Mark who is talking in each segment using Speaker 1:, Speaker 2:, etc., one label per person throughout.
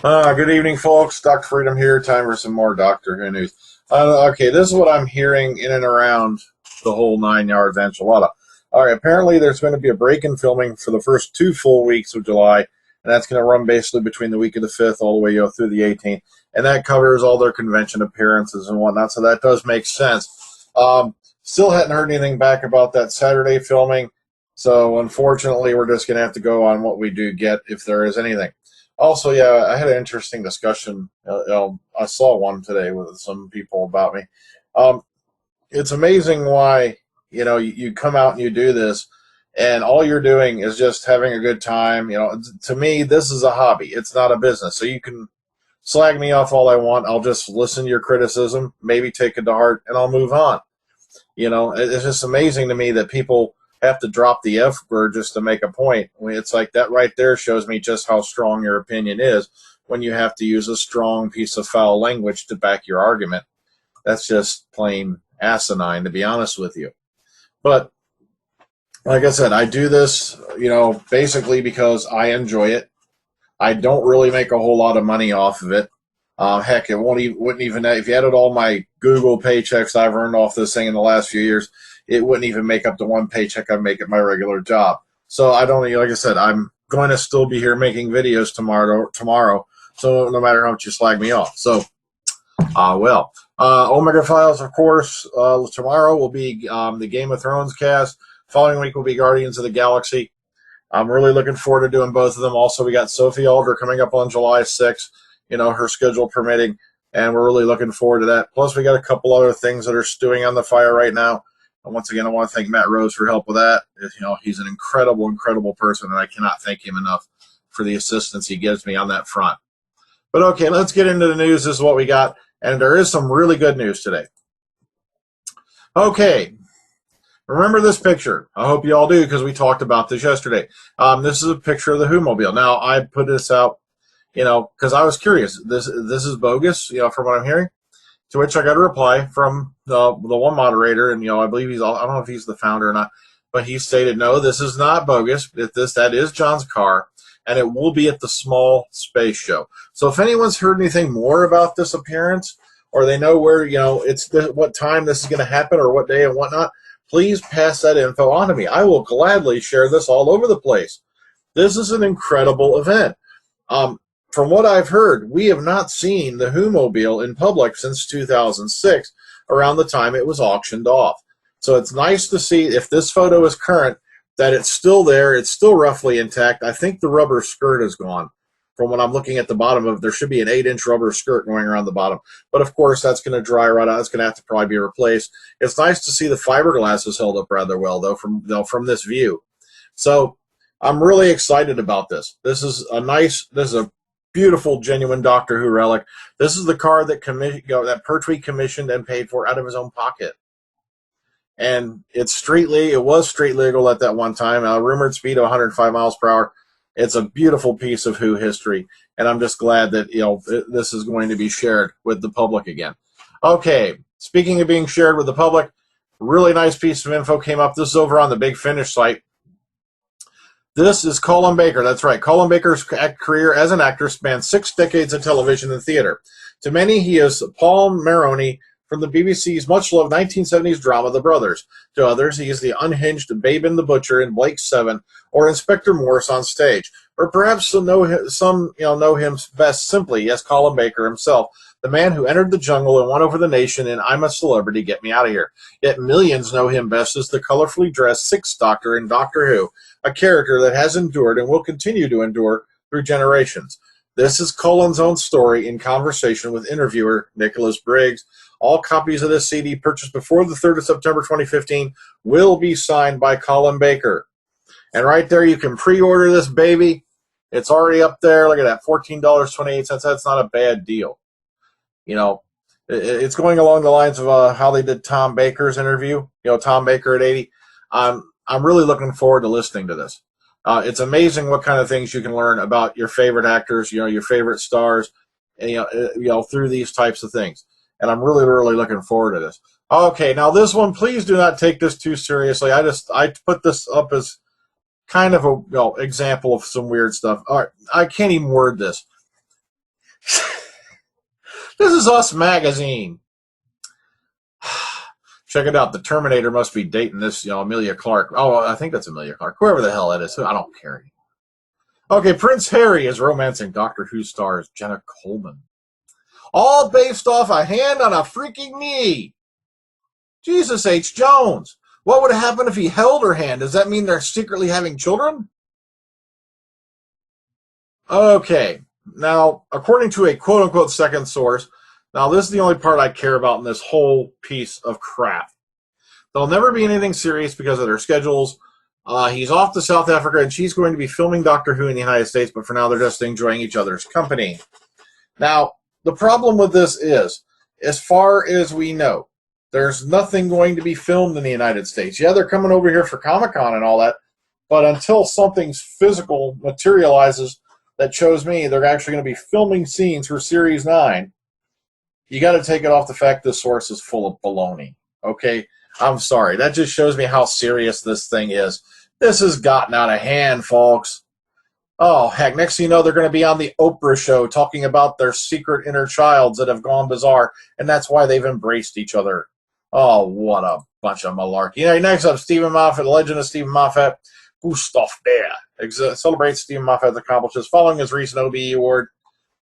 Speaker 1: Good evening, folks. Dr. Freedom here. Time for some more Doctor Who news. Okay, this is what I'm hearing in and around the whole 9 yards enchilada. All right, apparently there's going to be a break in filming for the first 2 full weeks of July, and that's going to run basically between the week of the 5th all the way through the 18th, and that covers all their convention appearances and whatnot, so that does make sense. Still hadn't heard anything back about that Saturday filming, so unfortunately we're just going to have to go on what we do get if there is anything. Also, yeah, I had an interesting discussion. I saw one today with some people about me. It's amazing why, you come out and you do this, and all you're doing is just having a good time. To me, this is a hobby. It's not a business. So you can slag me off all I want. I'll just listen to your criticism, maybe take it to heart, and I'll move on. It's just amazing to me that people have to drop the F word just to make a point. It's like that right there shows me just how strong your opinion is when you have to use a strong piece of foul language to back your argument. That's just plain asinine, to be honest with you. But like I said, I do this, basically because I enjoy it. I don't really make a whole lot of money off of it. Heck, it wouldn't even, if you added all my Google paychecks I've earned off this thing in the last few years, it wouldn't even make up the one paycheck I make at my regular job. So I don't, like I said, I'm going to still be here making videos tomorrow. So no matter how much you slag me off. So, Omega Files, of course, tomorrow will be the Game of Thrones cast. Following week will be Guardians of the Galaxy. I'm really looking forward to doing both of them. Also, we got Sophie Alder coming up on July 6th, her schedule permitting, and we're really looking forward to that. Plus, we got a couple other things that are stewing on the fire right now. And once again, I want to thank Matt Rose for help with that. He's an incredible, incredible person, and I cannot thank him enough for the assistance he gives me on that front. But okay, let's get into the news. This is what we got, and there is some really good news today. Okay, remember this picture. I hope you all do, because we talked about this yesterday. This is a picture of the WHOMOBILE. Now, I put this out, because I was curious. This is bogus, from what I'm hearing. To which I got a reply from the one moderator, and I believe I don't know if he's the founder or not, but he stated, no, this is not bogus. That is John's car, and it will be at the Small Space Show. So if anyone's heard anything more about this appearance, or they know where what time this is going to happen, or what day and whatnot, please pass that info on to me. I will gladly share this all over the place. This is an incredible event. From what I've heard, we have not seen the WHOMOBILE in public since 2006, around the time it was auctioned off. So it's nice to see, if this photo is current, that it's still there. It's still roughly intact. I think the rubber skirt is gone. From what I'm looking at the bottom of, there should be an 8-inch rubber skirt going around the bottom. But of course, that's going to dry right out. It's going to have to probably be replaced. It's nice to see the fiberglass is held up rather well, though, from this view. So I'm really excited about this. This is a beautiful, genuine Doctor Who relic. This is the car that Pertwee commissioned and paid for out of his own pocket. And it's street legal. It was street legal at that one time. Rumored speed of 105 miles per hour. It's a beautiful piece of Who history, and I'm just glad that this is going to be shared with the public again. Okay, speaking of being shared with the public, really nice piece of info came up. This is over on the Big Finish site. This is Colin Baker. That's right. Colin Baker's career as an actor spans 6 decades of television and theater. To many, he is Paul Maroney from the BBC's much-loved 1970s drama The Brothers. To others, he is the unhinged Babin the Butcher in Blake 7 or Inspector Morse on stage. Or perhaps some know him best simply as Colin Baker himself, the man who entered the jungle and won over the nation in I'm a Celebrity, Get Me Out of Here. Yet millions know him best as the colorfully dressed Sixth Doctor in Doctor Who, a character that has endured and will continue to endure through generations. This is Colin's own story in conversation with interviewer Nicholas Briggs. All copies of this CD purchased before the 3rd of September 2015 will be signed by Colin Baker. And right there, you can pre-order this baby. It's already up there. Look at that, $14.28. That's not a bad deal. It's going along the lines of how they did Tom Baker's interview. Tom Baker at 80. I'm really looking forward to listening to this. It's amazing what kind of things you can learn about your favorite actors, your favorite stars, and, through these types of things. And I'm really, really looking forward to this. Okay, now this one, please do not take this too seriously. I put this up as kind of a example of some weird stuff. All right, I can't even word this. This is Us Magazine. Check it out. The Terminator must be dating this, Emilia Clarke. Oh, I think that's Emilia Clarke. Whoever the hell that is. I don't care. Okay, Prince Harry is romancing Doctor Who stars Jenna Coleman. All based off a hand on a freaking knee. Jesus H. Jones. What would happen if he held her hand? Does that mean they're secretly having children? Okay. Now, according to a quote-unquote second source, now this is the only part I care about in this whole piece of crap. There'll never be anything serious because of their schedules. He's off to South Africa, and she's going to be filming Doctor Who in the United States, but for now they're just enjoying each other's company. Now, the problem with this is, as far as we know, there's nothing going to be filmed in the United States. Yeah, they're coming over here for Comic-Con and all that, but until something's physical materializes that shows me they're actually going to be filming scenes for Series 9, you got to take it off the fact this source is full of baloney. Okay? I'm sorry. That just shows me how serious this thing is. This has gotten out of hand, folks. Oh, heck, next thing you know, they're going to be on the Oprah show talking about their secret inner childs that have gone bizarre, and that's why they've embraced each other. Oh, what a bunch of malarkey. Next up, Stephen Moffat, the legend of Stephen Moffat. Gustav Bear celebrates Stephen Moffat's accomplishments following his recent OBE award.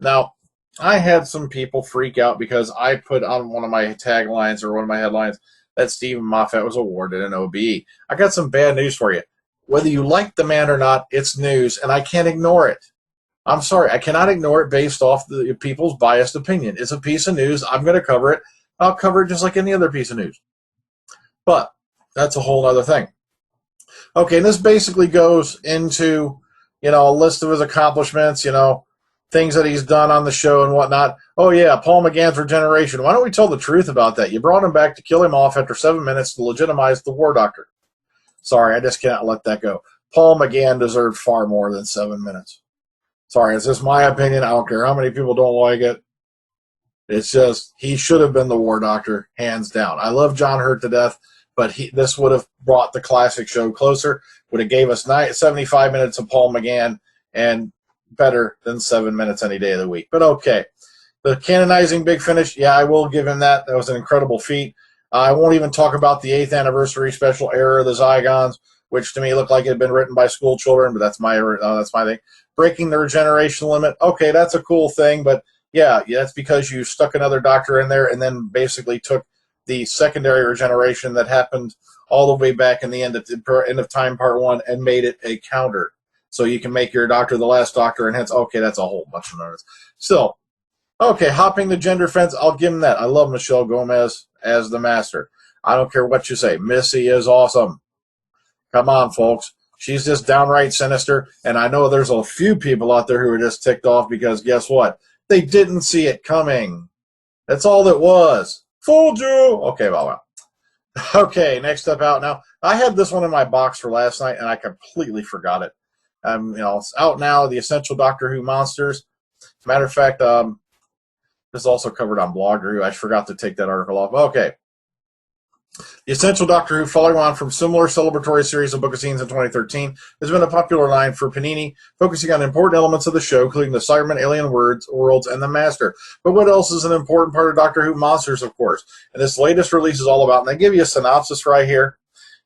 Speaker 1: Now, I had some people freak out because I put on one of my taglines or one of my headlines that Stephen Moffat was awarded an OBE. I got some bad news for you. Whether you like the man or not, it's news, and I can't ignore it. I'm sorry, I cannot ignore it based off the people's biased opinion. It's a piece of news. I'm going to cover it. I'll cover it just like any other piece of news. But that's a whole other thing. Okay, and this basically goes into, a list of his accomplishments, things that he's done on the show and whatnot. Oh, yeah, Paul McGann's regeneration. Why don't we tell the truth about that? You brought him back to kill him off after 7 minutes to legitimize the War Doctor. Sorry, I just cannot let that go. Paul McGann deserved far more than 7 minutes. Sorry, it's just my opinion. I don't care how many people don't like it. It's just, he should have been the War Doctor, hands down. I love John Hurt to death, but this would have brought the classic show closer, would have gave us 75 minutes of Paul McGann, and better than 7 minutes any day of the week. But okay. The canonizing Big Finish, yeah, I will give him that. That was an incredible feat. I won't even talk about the 8th anniversary special Era of the Zygons, which to me looked like it had been written by school children, but that's my thing. Breaking the regeneration limit, okay, that's a cool thing, but yeah, that's because you stuck another doctor in there and then basically took the secondary regeneration that happened all the way back in the end of time part 1 and made it a counter. So you can make your doctor the last doctor, and hence, okay, that's a whole bunch of nerds. Still, okay, hopping the gender fence, I'll give him that. I love Michelle Gomez as the Master. I don't care what you say. Missy is awesome. Come on, folks. She's just downright sinister, and I know there's a few people out there who are just ticked off because guess what? They didn't see it coming. That's all it was. Fooled you. Okay, well. Okay, next up out now. I had this one in my box for last night, and I completely forgot it. It's out now, The Essential Doctor Who Monsters. Matter of fact, this is also covered on Blogger. I forgot to take that article off. Okay. The Essential Doctor Who, following on from similar celebratory series of book of scenes in 2013, has been a popular line for Panini, focusing on important elements of the show, including the Cybermen, alien worlds, and the Master. But what else is an important part of Doctor Who? Monsters, of course. And this latest release is all about, and they give you a synopsis right here.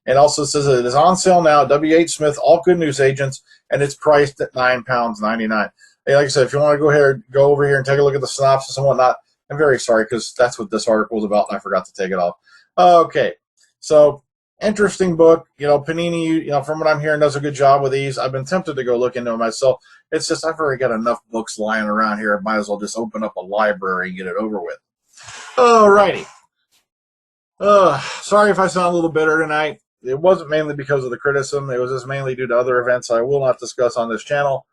Speaker 1: And also says that it is on sale now at W.H. Smith, all good news agents, and it's priced at £9.99. Hey, like I said, if you want to go over here and take a look at the synopsis and whatnot, I'm very sorry because that's what this article is about, and I forgot to take it off. Okay, so interesting book. Panini, from what I'm hearing, does a good job with these. I've been tempted to go look into it myself. It's just I've already got enough books lying around here. I might as well just open up a library and get it over with. Alrighty. Sorry if I sound a little bitter tonight. It wasn't mainly because of the criticism. It was just mainly due to other events I will not discuss on this channel.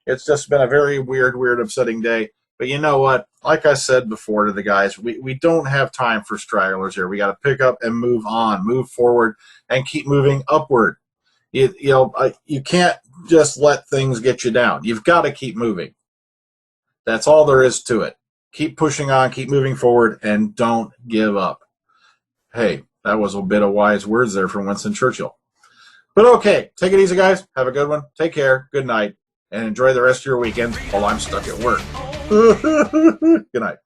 Speaker 1: It's just been a very weird, upsetting day. But you know what? Like I said before to the guys, we don't have time for stragglers here. We got to pick up and move on, move forward, and keep moving upward. You can't just let things get you down. You've got to keep moving. That's all there is to it. Keep pushing on, keep moving forward, and don't give up. Hey, that was a bit of wise words there from Winston Churchill. But okay, take it easy, guys. Have a good one. Take care. Good night. And enjoy the rest of your weekend while I'm stuck at work. Good night.